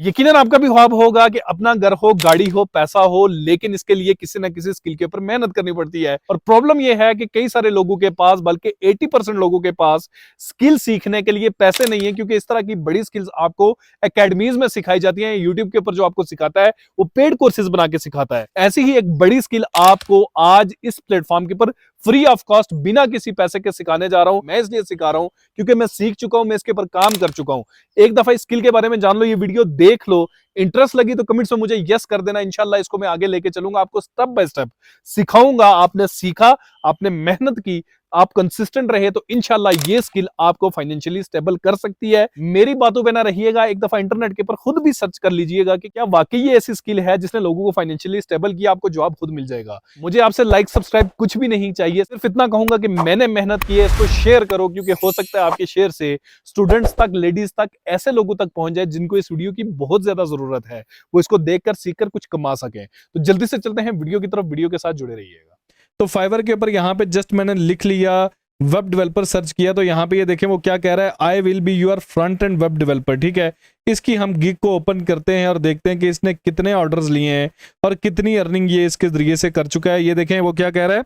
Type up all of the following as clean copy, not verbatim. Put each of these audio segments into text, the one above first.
यकीनन आपका भी ख्वाब होगा कि अपना घर हो, गाड़ी हो, पैसा हो, लेकिन इसके लिए किसी ना किसी स्किल के ऊपर मेहनत करनी पड़ती है। और प्रॉब्लम यह है कि कई सारे लोगों के पास, बल्कि 80% लोगों के पास स्किल सीखने के लिए पैसे नहीं है, क्योंकि इस तरह की बड़ी स्किल्स आपको एकेडमीज में सिखाई जाती हैं। यूट्यूब के ऊपर जो आपको सिखाता है वो पेड कोर्सेज बना के सिखाता है। ऐसी ही एक बड़ी स्किल आपको आज इस प्लेटफॉर्म के ऊपर फ्री ऑफ कॉस्ट बिना किसी पैसे के सिखाने जा रहा हूं। मैं इसलिए सिखा रहा हूं क्योंकि मैं सीख चुका हूं, मैं इसके ऊपर काम कर चुका हूं। एक दफा इस स्किल के बारे में जान लो, ये वीडियो देख लो, इंटरेस्ट लगी तो कमेंट्स में मुझे यस कर देना। इंशाल्लाह इसको मैं आगे लेके चलूंगा, आपको स्टेप बाय स्टेप सिखाऊंगा। आपने सीखा, आपने मेहनत की, आप कंसिस्टेंट रहे तो इंशाल्लाह ये स्किल आपको फाइनेंशियली स्टेबल कर सकती है। मेरी बातों पे ना रहिएगा, एक दफा इंटरनेट के ऊपर खुद भी सर्च कर लीजिएगा कि क्या वाकई ये ऐसी स्किल है जिसने लोगों को फाइनेंशियली स्टेबल किया। आपको जवाब खुद मिल जाएगा। मुझे आपसे लाइक सब्सक्राइब कुछ भी नहीं चाहिए, सिर्फ इतना कहूंगा कि मैंने मेहनत की है, इसको शेयर करो, क्योंकि हो सकता है आपके शेयर से स्टूडेंट्स तक, लेडीज तक, ऐसे लोगों तक पहुंच जाए जिनको इस वीडियो की बहुत ज्यादा जरूरत है, वो इसको देखकर सीखकर कुछ कमा सकें। तो जल्दी से चलते हैं वीडियो की तरफ, वीडियो के साथ जुड़े रहिएगा। तो फाइवर के ऊपर यहाँ पे जस्ट मैंने लिख लिया वेब डेवलपर, सर्च किया तो यहाँ पे ये देखें वो क्या कह रहा है, I will be your front end web developer. ठीक है, इसकी हम गिग को ओपन करते हैं और देखते हैं कि इसने कितने ऑर्डर्स लिए हैं और कितनी अर्निंग ये इसके जरिए से कर चुका है। ये देखें वो क्या कह रहा है,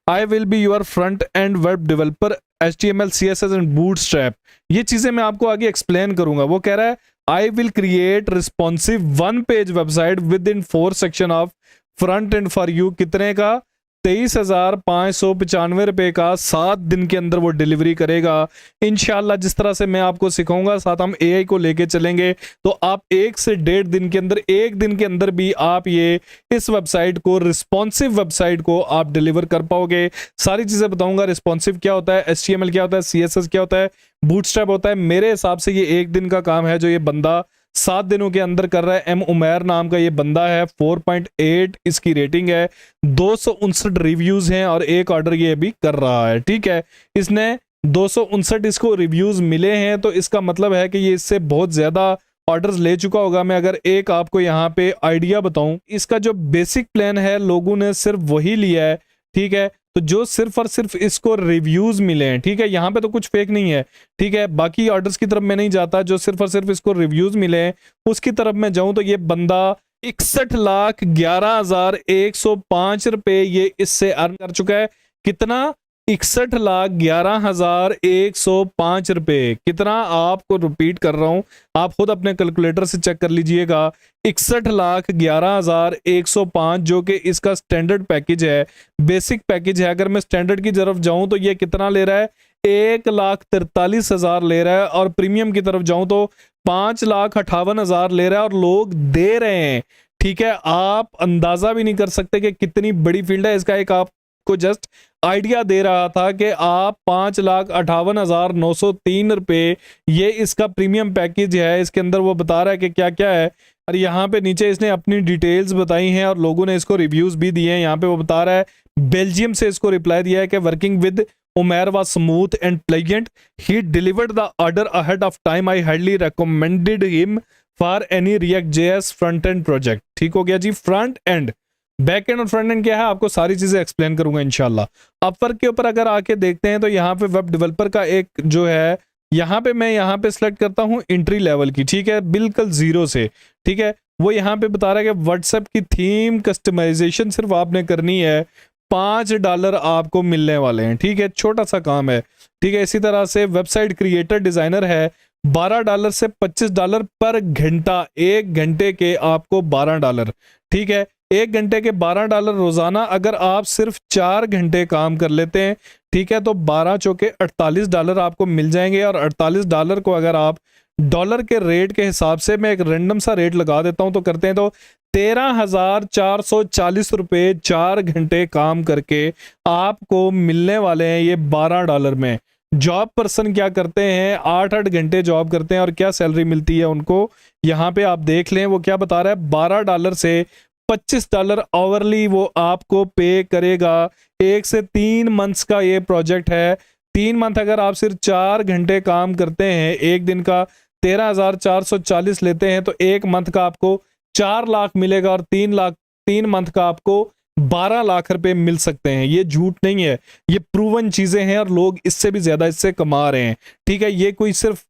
I will be your front end web developer, HTML CSS and Bootstrap. ये चीजें मैं आपको आगे एक्सप्लेन करूंगा। वो कह रहा है I will create responsive 1 page website with in 4 section of front end for you. कितने का? 23,595 रुपए का 7 दिन के अंदर वो डिलीवरी करेगा इंशाल्लाह। जिस तरह से मैं आपको सिखाऊंगा, साथ हम AI को लेके चलेंगे, तो आप 1 से 1.5 दिन के अंदर, 1 दिन के अंदर भी आप ये इस वेबसाइट को, रिस्पॉन्सिव वेबसाइट को आप डिलीवर कर पाओगे। सारी चीजें बताऊंगा, रिस्पॉन्सिव क्या होता है, HTML क्या होता है, CSS क्या होता है, बूटस्ट्रैप होता है। मेरे हिसाब से ये 1 दिन का काम है जो ये बंदा 7 दिनों के अंदर कर रहा है। M उमैर नाम का ये बंदा है, 4.8 इसकी रेटिंग है, 259 रिव्यूज हैं और 1 ऑर्डर ये अभी कर रहा है। ठीक है, इसने 259 इसको रिव्यूज मिले हैं, तो इसका मतलब है कि ये इससे बहुत ज्यादा ऑर्डर्स ले चुका होगा। मैं अगर एक आपको यहाँ पे आइडिया बताऊं, इसका जो बेसिक प्लान है लोगों ने सिर्फ वही लिया है। ठीक है, तो जो सिर्फ और सिर्फ इसको रिव्यूज मिले हैं, ठीक है, यहाँ पे तो कुछ फेक नहीं है। ठीक है, बाकी ऑर्डर्स की तरफ मैं नहीं जाता, जो सिर्फ और सिर्फ इसको रिव्यूज मिले हैं उसकी तरफ मैं जाऊं तो ये बंदा 61,11,105 रुपए ये इससे अर्न कर चुका है। कितना? 61,11,105 रुपए। कितना? आपको रिपीट कर रहा हूं, आप खुद अपने कैलकुलेटर से चेक कर लीजिएगा। 61,11,105 जो कि इसका स्टैंडर्ड पैकेज है, बेसिक पैकेज है। अगर मैं स्टैंडर्ड की तरफ जाऊं तो ये कितना ले रहा है? 1,43,000 ले रहा है। और प्रीमियम की तरफ जाऊं तो 5,58,000 ले रहा है, और लोग दे रहे हैं। ठीक है, आप अंदाजा भी नहीं कर सकते कि कितनी बड़ी फील्ड है। इसका एक आपको जस्ट आइडिया दे रहा था कि आप 5,58,903 रुपए ये इसका प्रीमियम पैकेज है। इसके अंदर वो बता रहा है कि क्या क्या है, और यहाँ पे नीचे इसने अपनी डिटेल्स बताई हैं और लोगों ने इसको रिव्यूज भी दिए हैं। यहाँ पे वो बता रहा है, बेल्जियम से इसको रिप्लाई दिया है कि working with Umair was smooth and pleasant. He delivered the order ahead of time. I highly recommended him for any React.js front end project. ठीक हो गया जी। फ्रंट एंड, बैक एंड और फ्रंट एंड क्या है आपको सारी चीजें एक्सप्लेन करूंगा इंशाल्लाह। अपवर्क के ऊपर अगर आके देखते हैं तो यहाँ पे वेब डेवलपर का एक जो है, यहाँ पे मैं यहाँ पे सिलेक्ट करता हूँ एंट्री लेवल की। ठीक है, बिल्कुल जीरो से। ठीक है, वो यहाँ पे बता रहा है कि व्हाट्सएप की थीम कस्टमाइजेशन सिर्फ आपने करनी है, $5 आपको मिलने वाले हैं। ठीक है, छोटा सा काम है। ठीक है, इसी तरह से वेबसाइट क्रिएटर डिजाइनर है, $12 से $25 पर घंटा। 1 घंटे के आपको $12। ठीक है, 1 घंटे के $12 रोजाना। अगर आप सिर्फ 4 घंटे काम कर लेते हैं, ठीक है, तो 12 चौके $48 आपको मिल जाएंगे। और $48 को अगर आप डॉलर के रेट के हिसाब से, मैं एक रैंडम सा रेट लगा देता हूं तो करते हैं, तो 13,440 रुपए 4 घंटे काम करके आपको मिलने वाले हैं ये $12 में। जॉब पर्सन क्या करते हैं? 8-8 घंटे जॉब करते हैं और क्या सैलरी मिलती है उनको, यहाँ पे आप देख लें। वो क्या बता रहा है, $12 से $25 आवरली वो आपको पे करेगा। 1 से 3 मंथ्स का ये प्रोजेक्ट है। 3 मंथ अगर आप सिर्फ 4 घंटे काम करते हैं, 1 दिन का 13,440 लेते हैं, तो 1 मंथ का आपको 4 लाख मिलेगा। और 3 मंथ का आपको 12 लाख रुपए मिल सकते हैं। ये झूठ नहीं है, ये प्रूवन चीजें हैं और लोग इससे भी ज्यादा इससे कमा रहे हैं। ठीक है, ये कोई सिर्फ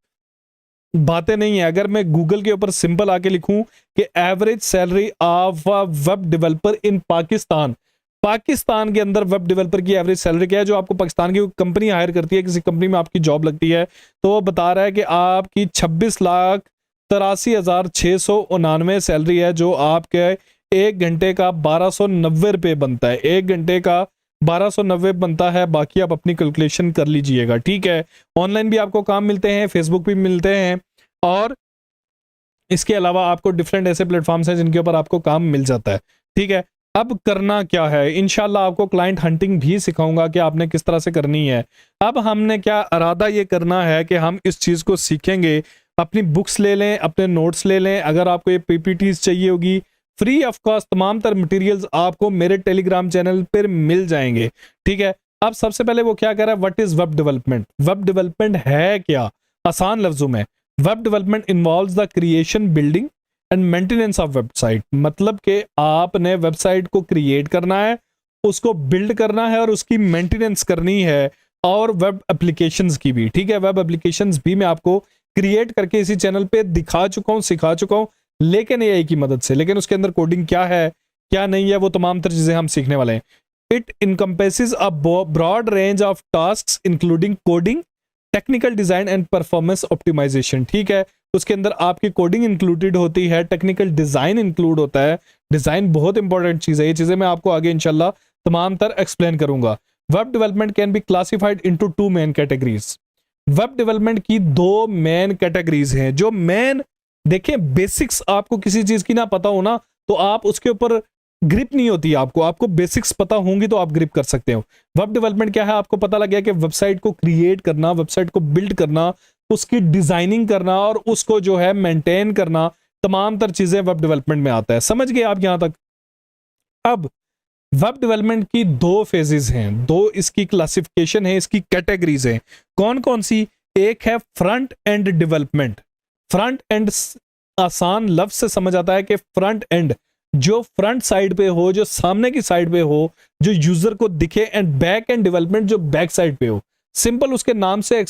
बातें नहीं है। अगर मैं गूगल के ऊपर सिंपल आके लिखूं कि average salary of a web developer in Pakistan, Pakistan के अंदर वेब डेवलपर की एवरेज सैलरी क्या है, जो आपको पाकिस्तान की कंपनी हायर करती है, किसी कंपनी में आपकी जॉब लगती है, तो वो बता रहा है कि आपकी 26,83,699 सैलरी है, जो आपके 1 घंटे का 1290 रुपये बनता है। 1 घंटे का 1290 बनता है। बाकी आप अपनी कैलकुलेशन कर लीजिएगा, ठीक है। ऑनलाइन भी आपको काम मिलते हैं, फेसबुक भी मिलते हैं, और इसके अलावा आपको डिफरेंट ऐसे प्लेटफॉर्म्स हैं जिनके ऊपर आपको काम मिल जाता है, ठीक है। अब करना क्या है, इंशाल्लाह आपको क्लाइंट हंटिंग भी सिखाऊंगा कि आपने किस तरह से करनी है। अब हमने क्या इरादा ये करना है कि हम इस चीज़ को सीखेंगे। अपनी बुक्स ले लें, अपने नोट्स ले लें, अगर आपको ये पीपीटीज चाहिए होगी, फ्री ऑफ कॉस्ट तमाम तर मटेरियल्स आपको मेरे टेलीग्राम चैनल पर मिल जाएंगे, ठीक है। अब सबसे पहले वो क्या कह रहा है, what is web development. Web development है क्या, आसान लफ्जों में, web development involves the creation, building and maintenance of website. मतलब कि आपने वेबसाइट को क्रिएट करना है, उसको बिल्ड करना है और उसकी मेंटेनेंस करनी है, और वेब एप्लीकेशंस की भी, ठीक है। वेब एप्लीकेशंस भी मैं आपको क्रिएट करके इसी चैनल पे दिखा चुका हूं, सिखा चुका हूं, लेकिन एआई की मदद से। लेकिन उसके अंदर कोडिंग क्या है क्या नहीं है, वो तमाम तर चीजें हम सीखने वाले हैं। It encompasses a broad range of task including coding, technical design and performance optimisation, ठीक है। उसके अंदर आपकी कोडिंग इंक्लूडेड होती है, टेक्निकल डिजाइन इंक्लूड होता है। डिजाइन बहुत इंपॉर्टेंट चीज है, ये चीजें मैं आपको आगे इंशाल्लाह तमाम तर एक्सप्लेन करूंगा। Web development can be classified into 2 main categories. Web development की 2 मेन कैटेगरीज हैं, जो मेन देखें, बेसिक्स आपको किसी चीज की ना पता हो ना, तो आप उसके ऊपर ग्रिप नहीं होती आपको बेसिक्स पता होंगी तो आप ग्रिप कर सकते हो। वेब डेवलपमेंट क्या है, आपको पता लग गया कि वेबसाइट को क्रिएट करना, वेबसाइट को बिल्ड करना, उसकी डिजाइनिंग करना और उसको जो है मेंटेन करना, तमाम तर चीजें वेब डेवलपमेंट में आता है। समझ गए आप यहां तक। अब वेब डेवलपमेंट की 2 फेजेस हैं, 2 इसकी क्लासिफिकेशन है, इसकी कैटेगरीज हैं। कौन कौन सी, एक है front end development. Front end आसान लफ्ज से समझ आता है कि फ्रंट एंड जो फ्रंट साइड पे हो, जो सामने की साइड पे हो, जो यूजर को दिखे, एंड बैक एंड डेवलपमेंट जो बैक साइड पे हो। सिंपल उसके नाम से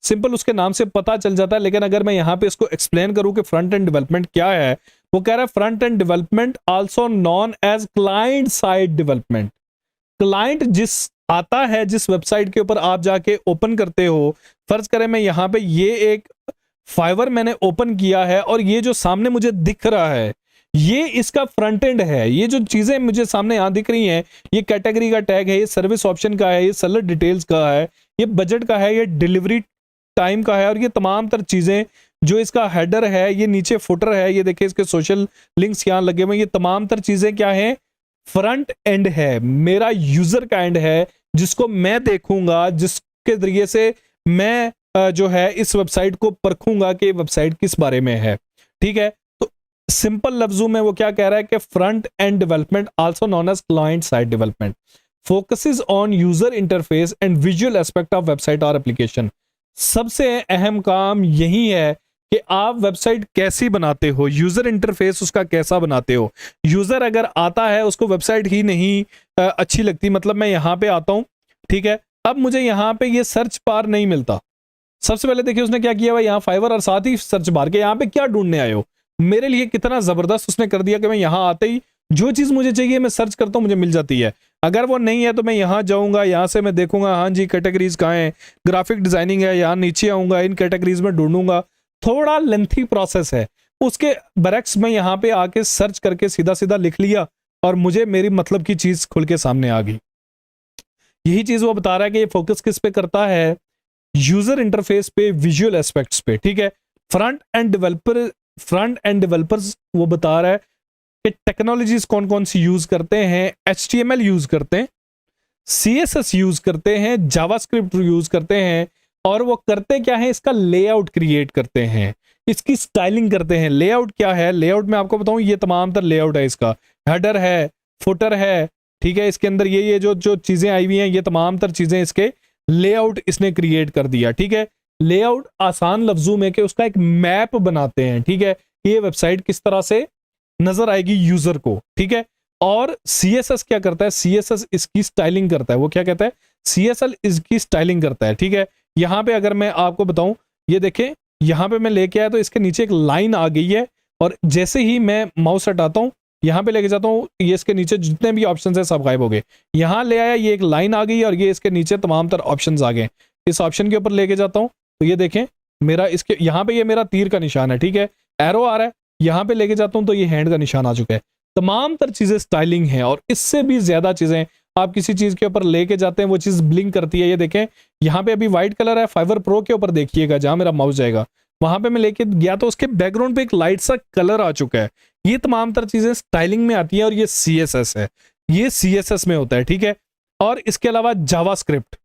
सिंपल उसके नाम से पता चल जाता है, लेकिन अगर मैं यहां पे इसको एक्सप्लेन करूं कि फ्रंट एंड डेवलपमेंट क्या है, वो कह रहा है front end development also known as client side development. Client जिस आता है, जिस वेबसाइट के ऊपर आप जाके ओपन करते हो, फर्ज करें मैं यहां पे ये एक फाइवर मैंने ओपन किया है, और ये जो सामने मुझे दिख रहा है ये इसका फ्रंट एंड है। ये जो चीजें मुझे सामने यहां दिख रही हैं, ये कैटेगरी का टैग है, ये सर्विस ऑप्शन का है, ये सेलर डिटेल्स का है, ये बजट का है, ये डिलीवरी टाइम का है, और ये तमाम तर चीजें जो इसका हेडर है, ये नीचे फुटर है, ये देखिए इसके सोशल लिंक्स यहां लगे हुए, ये तमाम तर चीजें क्या है, फ्रंट एंड है। मेरा यूजर का एंड है, जिसको मैं देखूंगा, जिसके जरिए से मैं जो है इस वेबसाइट को परखूंगा कि वेबसाइट किस बारे में है, ठीक है। तो सिंपल लफ्जों में वो क्या कह रहा है कि front end development also known as client side development focuses on user interface and visual aspect of website और एप्लीकेशन। सबसे अहम काम यही है कि आप वेबसाइट कैसी बनाते हो, यूजर इंटरफेस उसका कैसा बनाते हो। यूजर अगर आता है उसको वेबसाइट ही नहीं अच्छी लगती, मतलब मैं यहां पे आता हूं, ठीक है, अब मुझे यहां पे ये सर्च बार नहीं मिलता। सबसे पहले देखिए उसने क्या किया हुआ, यहाँ फाइवर और साथ ही सर्च बार के यहाँ पे क्या ढूंढने आए हो, मेरे लिए कितना जबरदस्त उसने कर दिया कि मैं यहाँ आते ही जो चीज मुझे चाहिए मैं सर्च करता हूँ, मुझे मिल जाती है। अगर वो नहीं है तो मैं यहाँ जाऊंगा, यहाँ से मैं देखूंगा, हाँ जी कैटेगरीज कहाँ है, ग्राफिक डिजाइनिंग है, यहाँ नीचे आऊंगा, इन कैटेगरीज में ढूंढूंगा, थोड़ा लेंथी प्रोसेस है। उसके बरक्स में यहाँ पे आके सर्च करके सीधा सीधा लिख लिया और मुझे मेरी मतलब की चीज खुल के सामने आ गई। यही चीज वो बता रहा है कि ये फोकस किस पे करता है, यूजर इंटरफेस पे, विजुअल एस्पेक्ट्स पे, ठीक है। फ्रंट एंड डेवलपर्स वो बता रहा है कि टेक्नोलॉजीज कौन कौन सी यूज करते हैं, HTML यूज करते हैं, CSS यूज करते हैं, जावास्क्रिप्ट यूज करते हैं, और वो करते क्या है, इसका लेआउट क्रिएट करते हैं, इसकी स्टाइलिंग करते हैं। लेआउट क्या है, लेआउट में आपको बताऊं ये तमाम तर लेआउट है, इसका हेडर है, फुटर है, ठीक है, इसके अंदर ये जो चीजें आई हुई हैं, ये तमाम तर चीजें इसके लेआउट इसने क्रिएट कर दिया, ठीक है। लेआउट आसान लफ्जों में कि उसका एक मैप बनाते हैं, ठीक है, ये वेबसाइट किस तरह से नजर आएगी यूजर को, ठीक है। और CSS क्या करता है, CSS इसकी स्टाइलिंग करता है। वो क्या कहता है, CSS इसकी स्टाइलिंग करता है, ठीक है। यहां पे अगर मैं आपको बताऊं, ये देखें यहाँ पे मैं लेके आया तो इसके नीचे एक लाइन आ गई है, और जैसे ही मैं माउस हटाता हूँ, यहाँ पे लेके जाता हूँ, ये इसके नीचे जितने भी ऑप्शन है सब गायब हो गए। यहाँ ले आया, ये एक लाइन आ गई और ये इसके नीचे तमाम तर ऑप्शन आ गए। इस ऑप्शन के ऊपर लेके जाता हूँ तो ये देखें मेरा इसके यहाँ पे ये मेरा तीर का निशान है, ठीक है, एरो आ रहा है। यहाँ पे लेके जाता हूँ तो ये हैंड का निशान आ चुका है। तमाम तर चीजें स्टाइलिंग है, और इससे भी ज्यादा चीजें आप किसी चीज के ऊपर लेके जाते हैं वो चीज ब्लिंक करती है। ये देखें यहाँ पे अभी व्हाइट कलर है, फाइबर प्रो के ऊपर देखिएगा जहां मेरा माउस जाएगा वहां पे मैं लेके गया तो उसके बैकग्राउंड पे एक लाइट सा कलर आ चुका है। ये तमाम तरह चीजें स्टाइलिंग में आती हैं, और ये CSS है, ये CSS में होता है, ठीक है। और इसके अलावा जावास्क्रिप्ट,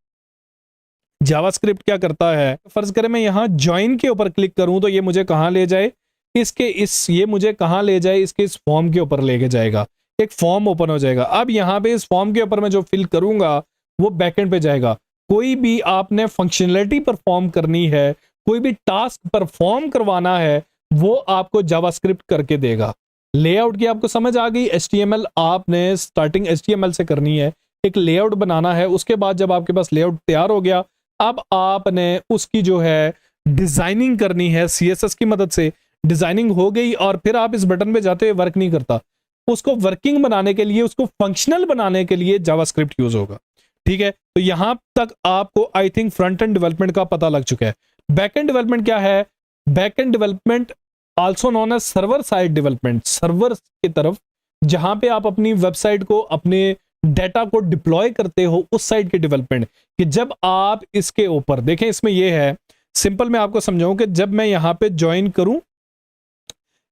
जावास्क्रिप्ट क्या करता है, फर्ज करें मैं यहाँ ज्वाइन के ऊपर क्लिक करूं तो ये मुझे कहां ले जाए, ये मुझे कहां ले जाए, इसके इस फॉर्म के ऊपर लेके जाएगा, एक फॉर्म ओपन हो जाएगा। अब यहाँ पे इस फॉर्म के ऊपर मैं जो फिल करूंगा वो बैकएंड पे जाएगा। कोई भी आपने फंक्शनलिटी परफॉर्म करनी है, कोई भी टास्क परफॉर्म करवाना है, वो आपको जावास्क्रिप्ट करके देगा। लेआउट की आपको समझ आ गई, HTML आपने स्टार्टिंग HTML से करनी है, एक लेआउट बनाना है। उसके बाद जब आपके पास लेआउट तैयार हो गया, अब आपने उसकी जो है डिजाइनिंग करनी है, CSS की मदद से डिजाइनिंग हो गई, और फिर आप इस बटन पे जाते हुए वर्क नहीं करता, उसको वर्किंग बनाने के लिए, उसको फंक्शनल बनाने के लिए जावास्क्रिप्ट यूज होगा, ठीक है। तो यहां तक आपको I think front end development का पता लग चुका है। बैक एंड डेवलपमेंट क्या है? Back end development also known as server side development, server की तरफ जहां पे आप अपनी वेबसाइट को, अपने डेटा को डिप्लॉय करते हो, उस साइड की डेवलपमेंट। कि जब आप इसके ऊपर देखें, इसमें यह है सिंपल, मैं आपको समझाऊं कि जब मैं यहां पे ज्वाइन करूं,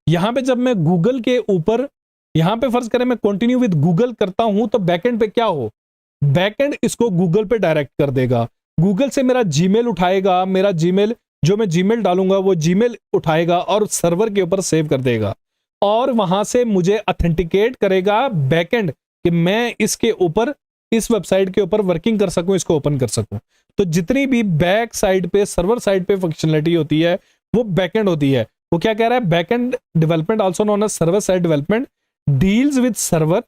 यहां पे जब मैं गूगल के ऊपर, यहां पे फर्ज करें मैं कंटिन्यू विद गूगल करता हूं, तो बैकएंड पे क्या हो, बैकएंड इसको गूगल पे डायरेक्ट कर देगा। गूगल से मेरा जीमेल उठाएगा, मेरा जीमेल जो मैं जीमेल डालूंगा वो जीमेल उठाएगा और सर्वर के ऊपर सेव कर देगा, और वहां से मुझे ऑथेंटिकेट करेगा बैकएंड कि मैं इसके ऊपर, इस वेबसाइट के ऊपर वर्किंग कर सकूं, इसको ओपन कर सकूं। तो जितनी भी बैक साइड पे, सर्वर साइड पे फंक्शनलिटी होती है वो बैकएंड होती है। वो क्या कह रहा है, backend development also known as server side development deals with server,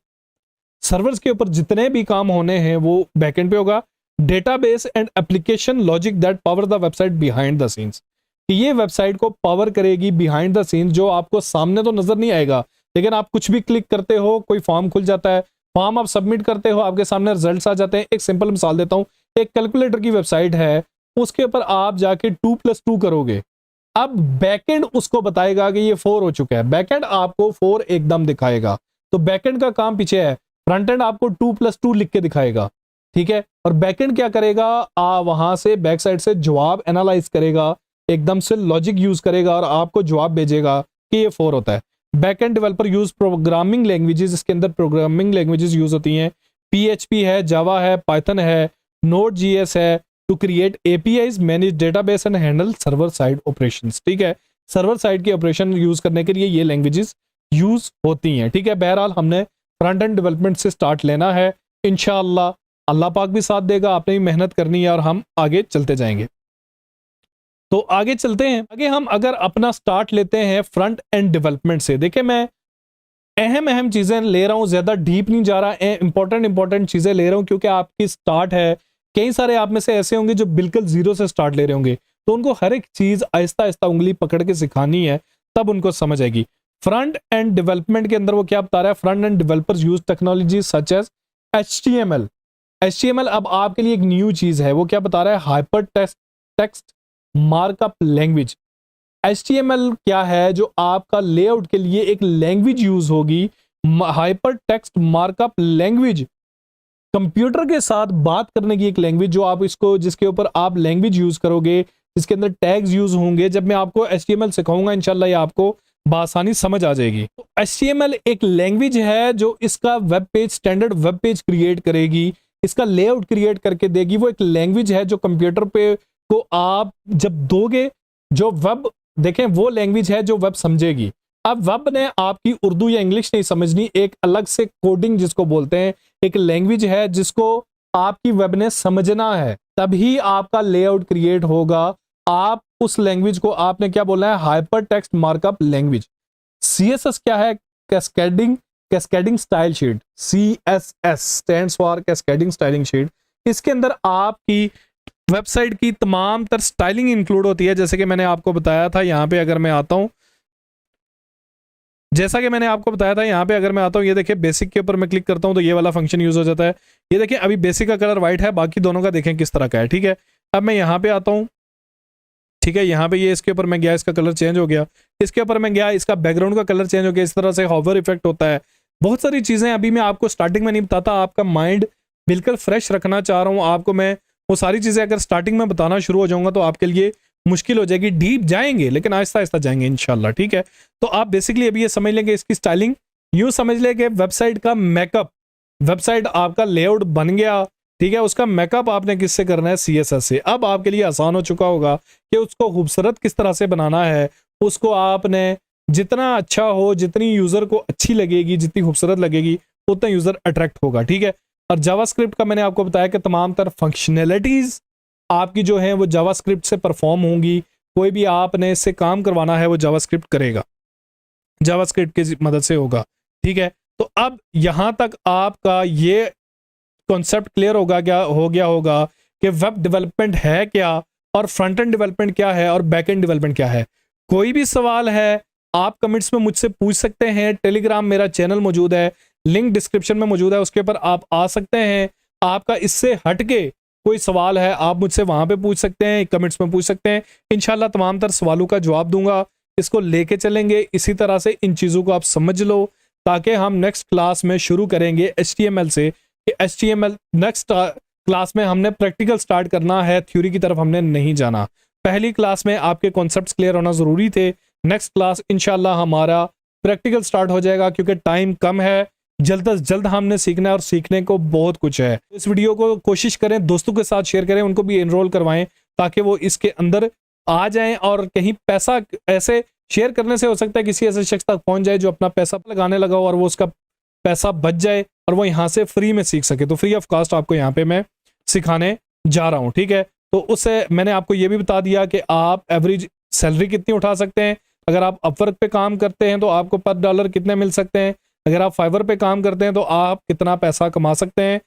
servers के ऊपर जितने भी काम होने हैं वो बैकएंड पे होगा। Database and application logic that power the website behind the scenes, ये वेबसाइट को पावर करेगी बिहाइंड द सीन्स, जो आपको सामने तो नजर नहीं आएगा, लेकिन आप कुछ भी क्लिक करते हो, कोई फॉर्म खुल जाता है, फॉर्म आप सबमिट करते हो, आपके सामने रिजल्ट्स आ जाते हैं। एक सिंपल मिसाल देता हूं, एक कैलकुलेटर की वेबसाइट है, उसके ऊपर आप जाके 2+2 करोगे, अब बैकएंड उसको बताएगा कि ये 4 हो चुका है, बैकएंड आपको 4 एकदम दिखाएगा। तो बैकएंड का काम पीछे है, फ्रंट एंड आपको 2+2 लिख के दिखाएगा, ठीक है। और बैकएंड क्या करेगा, वहां से बैक साइड से जवाब एनालाइज करेगा, एकदम से लॉजिक यूज करेगा और आपको जवाब भेजेगा कि ये 4 होता है। Backend developer use programming languages, इसके अंदर प्रोग्रामिंग लैंग्वेजेस यूज होती हैं, PHP है, जावा है, पाइथन है, Node.js है, to create APIs, manage database and handle server side operations, ठीक है। सर्वर साइड के ऑपरेशन यूज करने के लिए ये लैंग्वेजेस यूज होती हैं, ठीक है। बहरहाल हमने फ्रंट एंड डेवलपमेंट से स्टार्ट लेना है, इंशाअल्लाह अल्लाह पाक भी साथ देगा, आपने भी मेहनत करनी है और हम आगे चलते जाएंगे। तो आगे चलते हैं, आगे हम अगर अपना स्टार्ट लेते हैं फ्रंट एंड डेवलपमेंट से। देखिए मैं अहम चीजें ले रहा हूं, ज्यादा डीप नहीं जा रहा, इंपॉर्टेंट चीजें ले रहा हूं क्योंकि आपकी स्टार्ट है। कई सारे आप में से ऐसे होंगे जो बिल्कुल जीरो से स्टार्ट ले रहे होंगे, तो उनको हर एक चीज आहिस्ता आहिस्ता उंगली पकड़ के सिखानी है, तब उनको समझ आएगी। फ्रंट एंड डेवलपमेंट के अंदर वो क्या बता रहा है, front end developers use technology such as HTML। HTML अब आपके लिए एक न्यू चीज है, वो क्या बता रहा है, hyper text markup language. HTML क्या है, जो आपका लेआउट के लिए एक लैंग्वेज यूज होगी, hyper text markup language, computer के साथ बात करने की एक लैंग्वेज, जो आप इसको, जिसके ऊपर आप लैंग्वेज यूज करोगे, जिसके अंदर टैग्स यूज होंगे। जब मैं आपको HTML सिखाऊंगा इंशाल्लाह ये आपको बासानी समझ आ जाएगी। तो HTML एक लैंग्वेज है जो इसका web page, standard web page create करेगी, इसका लेआउट क्रिएट करके देगी। वो एक लैंग्वेज है जो कंप्यूटर पे को आप जब दोगे, जो वेब देखें वो लैंग्वेज है जो वेब समझेगी। अब वेब ने आपकी उर्दू या इंग्लिश नहीं समझनी, एक अलग से कोडिंग जिसको बोलते हैं, एक लैंग्वेज है जिसको आपकी वेब ने समझना है, तभी आपका लेआउट क्रिएट होगा। आप उस लैंग्वेज को, आपने क्या बोलना है, hyper text markup language. CSS क्या है, cascading style sheet, CSS stands for cascading styling sheet. इसके अंदर आपकी वेबसाइट की तमाम तर स्टाइलिंग इंक्लूड होती है, जैसे कि मैंने आपको बताया था। यहाँ पे अगर मैं आता हूँ, जैसा कि मैंने आपको बताया था, यहाँ पे अगर मैं आता हूँ, ये देखिए बेसिक के ऊपर मैं क्लिक करता हूँ तो ये वाला फंक्शन यूज हो जाता है। ये देखिए अभी बेसिक का कलर व्हाइट है, बाकी दोनों का देखें किस तरह का है। ठीक है, अब मैं यहाँ पे आता हूँ। ठीक है, यहाँ पे ये इसके ऊपर मैं गया, इसका कलर चेंज हो गया। इसके ऊपर मैं गया, इसका बैकग्राउंड का कलर चेंज हो गया। इस तरह से हॉवर इफेक्ट होता है। बहुत सारी चीजें अभी मैं आपको स्टार्टिंग में नहीं बताता, आपका माइंड बिल्कुल फ्रेश रखना चाह रहा हूँ आपको मैं। वो सारी चीजें अगर स्टार्टिंग में बताना शुरू हो जाऊंगा तो आपके लिए मुश्किल हो जाएगी। डीप जाएंगे लेकिन आहिस्ता आहिस्ता जाएंगे इंशाल्लाह। ठीक है, तो आप बेसिकली अभी ये समझ लेंगे इसकी स्टाइलिंग। यूं समझ ले कि वेबसाइट का मेकअप, वेबसाइट आपका लेआउट बन गया। ठीक है, उसका मेकअप आपने किससे करना है? सीएसएस से। अब आपके लिए आसान हो चुका होगा कि उसको खूबसूरत किस तरह से बनाना है। उसको आपने जितना अच्छा हो, जितनी यूजर को अच्छी लगेगी, जितनी खूबसूरत लगेगी, उतना यूजर अट्रैक्ट होगा। ठीक है, और जावास्क्रिप्ट का मैंने आपको बताया कि तमाम तर फंक्शनैलिटीज आपकी जो है वो जावास्क्रिप्ट से परफॉर्म होंगी। कोई भी आपने इससे काम करवाना है वो जावास्क्रिप्ट करेगा, जावास्क्रिप्ट की मदद से होगा। ठीक है, तो अब यहां तक आपका ये कॉन्सेप्ट क्लियर होगा, क्या हो गया होगा कि वेब डेवलपमेंट है क्या, और फ्रंट एंड डेवलपमेंट क्या है, और बैक एंड डेवलपमेंट क्या है। कोई भी सवाल है आप कमेंट्स में मुझसे पूछ सकते हैं। टेलीग्राम मेरा चैनल मौजूद है, लिंक डिस्क्रिप्शन में मौजूद है, उसके ऊपर आप आ सकते हैं। आपका इससे हटके कोई सवाल है आप मुझसे वहां पे पूछ सकते हैं, कमेंट्स में पूछ सकते हैं। इंशाल्लाह तमाम तर सवालों का जवाब दूंगा। इसको लेके चलेंगे इसी तरह से, इन चीजों को आप समझ लो, ताकि हम नेक्स्ट क्लास में शुरू करेंगे HTML से। HTML नेक्स्ट क्लास में हमने प्रैक्टिकल स्टार्ट करना है, थ्योरी की तरफ हमने नहीं जाना। पहली क्लास में आपके कॉन्सेप्ट्स क्लियर होना जरूरी थे। नेक्स्ट क्लास इंशाल्लाह हमारा प्रैक्टिकल स्टार्ट हो जाएगा, क्योंकि टाइम कम है। जल्द से जल्द हमने सीखना है और सीखने को बहुत कुछ है। इस वीडियो को कोशिश करें दोस्तों के साथ शेयर करें, उनको भी एनरोल करवाएं ताकि वो इसके अंदर आ जाएं। और कहीं पैसा ऐसे शेयर करने से हो सकता है किसी ऐसे शख्स तक पहुंच जाए जो अपना पैसा लगाने लगा हो और वो उसका पैसा बच जाए और वो यहाँ से फ्री में सीख सके। तो फ्री ऑफ कॉस्ट आपको यहाँ पे मैं सिखाने जा रहा हूँ। ठीक है, तो उससे मैंने आपको ये भी बता दिया कि आप एवरेज सैलरी कितनी उठा सकते हैं। अगर आप अपवर्क पे काम करते हैं तो आपको पर डॉलर कितने मिल सकते हैं। अगर आप फाइवर पे काम करते हैं तो आप कितना पैसा कमा सकते हैं।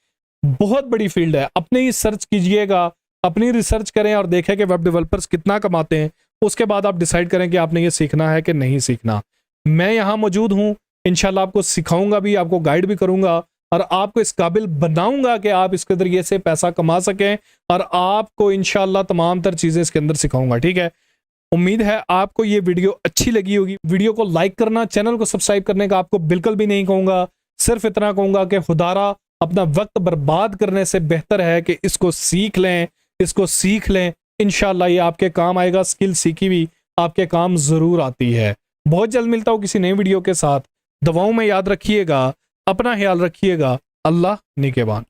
बहुत बड़ी फील्ड है, अपने ही सर्च कीजिएगा, अपनी रिसर्च करें और देखें कि वेब डेवलपर्स कितना कमाते हैं। उसके बाद आप डिसाइड करें कि आपने ये सीखना है कि नहीं सीखना। मैं यहाँ मौजूद हूँ, इंशाल्लाह आपको सिखाऊंगा भी, आपको गाइड भी करूंगा और आपको इस काबिल बनाऊंगा कि आप इसके जरिए से पैसा कमा सकें। और आपको इंशाल्लाह तमाम तर चीजें इसके अंदर सिखाऊंगा। ठीक है, उम्मीद है आपको ये वीडियो अच्छी लगी होगी। वीडियो को लाइक करना, चैनल को सब्सक्राइब करने का आपको बिल्कुल भी नहीं कहूंगा। सिर्फ इतना कहूंगा कि खुदारा अपना वक्त बर्बाद करने से बेहतर है कि इसको सीख लें, इसको सीख लें। इंशाल्लाह ये आपके काम आएगा। स्किल सीखी हुई आपके काम जरूर आती है। बहुत जल्द मिलता हूं किसी नई वीडियो के साथ। दवाओं में याद रखिएगा, अपना ख्याल रखिएगा। अल्लाह निगहबान।